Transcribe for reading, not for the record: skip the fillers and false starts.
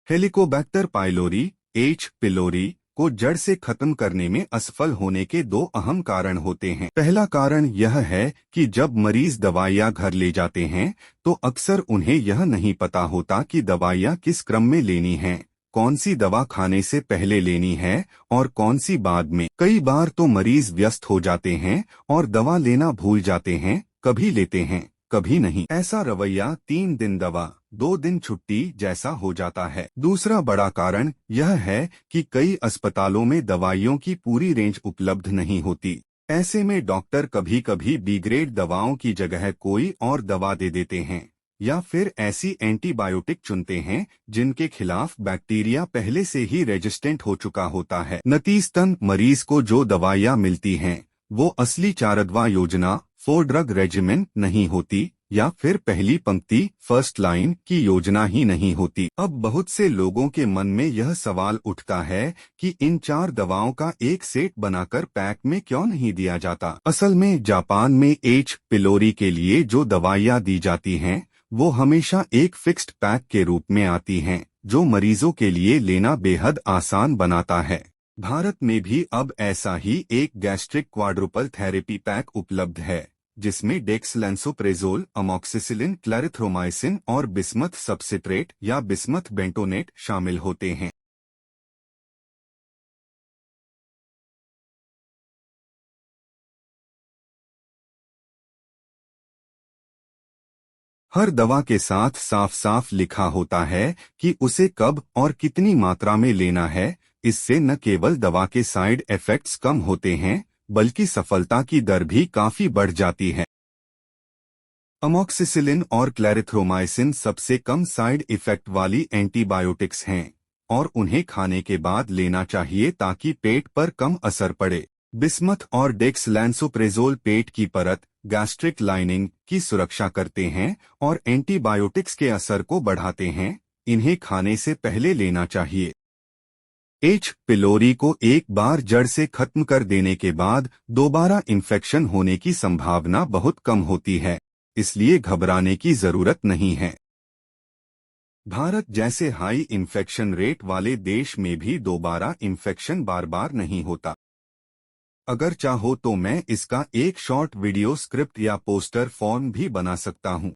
Helicobacter pylori H. Pylori को जड़ से खत्म करने में असफल होने के दो अहम कारण होते हैं। पहला कारण यह है कि जब मरीज दवाइयां घर ले जाते हैं तो अक्सर उन्हें यह नहीं पता होता कि दवाइयां किस क्रम में लेनी हैं, कौन सी दवा खाने से पहले लेनी है और कौन सी बाद में। कई बार तो मरीज व्यस्त हो जाते हैं और दवा लेना भूल जाते हैं, कभी लेते हैं कभी नहीं। ऐसा रवैया 3 दिन दवा 2 दिन छुट्टी जैसा हो जाता है। दूसरा बड़ा कारण यह है कि कई अस्पतालों में दवाइयों की पूरी रेंज उपलब्ध नहीं होती। ऐसे में डॉक्टर कभी कभी बी ग्रेड दवाओं की जगह कोई और दवा दे देते हैं या फिर ऐसी एंटीबायोटिक चुनते हैं जिनके खिलाफ बैक्टीरिया पहले से ही रेजिस्टेंट हो चुका होता है। नतीजतन मरीज को जो दवाइयां मिलती हैं वो असली 4 योजना 4 ड्रग रेजिमेन नहीं होती या फिर पहली पंक्ति फर्स्ट लाइन की योजना ही नहीं होती। अब बहुत से लोगों के मन में यह सवाल उठता है कि इन 4 दवाओं का एक सेट बनाकर पैक में क्यों नहीं दिया जाता। असल में जापान में H. पिलोरी के लिए जो दवाइयां दी जाती हैं वो हमेशा एक फिक्स्ड पैक के रूप में आती हैं, जो मरीजों के लिए लेना बेहद आसान बनाता है। भारत में भी अब ऐसा ही एक गैस्ट्रिक क्वाड्रुपल थेरेपी पैक उपलब्ध है जिसमें डेक्सलैंसोप्रेज़ोल, अमॉक्सिसिलिन, क्लैरिथ्रोमाइसिन और बिस्मथ सब्सिट्रेट या बिस्मथ बेंटोनेट शामिल होते हैं। हर दवा के साथ साफ साफ लिखा होता है कि उसे कब और कितनी मात्रा में लेना है। इससे न केवल दवा के साइड इफेक्ट्स कम होते हैं बल्कि सफलता की दर भी काफी बढ़ जाती है। अमॉक्सिसिलिन और क्लैरिथ्रोमाइसिन सबसे कम साइड इफेक्ट वाली एंटीबायोटिक्स हैं और उन्हें खाने के बाद लेना चाहिए ताकि पेट पर कम असर पड़े। बिस्मथ और डेक्सलैंसोप्रेज़ोल पेट की परत गैस्ट्रिक लाइनिंग की सुरक्षा करते हैं और एंटीबायोटिक्स के असर को बढ़ाते हैं। इन्हें खाने से पहले लेना चाहिए। H. पिलोरी को एक बार जड़ से खत्म कर देने के बाद दोबारा इन्फेक्शन होने की संभावना बहुत कम होती है, इसलिए घबराने की जरूरत नहीं है। भारत जैसे हाई इन्फेक्शन रेट वाले देश में भी दोबारा इन्फेक्शन बार बार नहीं होता। अगर चाहो तो मैं इसका एक शॉर्ट वीडियो स्क्रिप्ट या पोस्टर फॉर्म भी बना सकता हूं।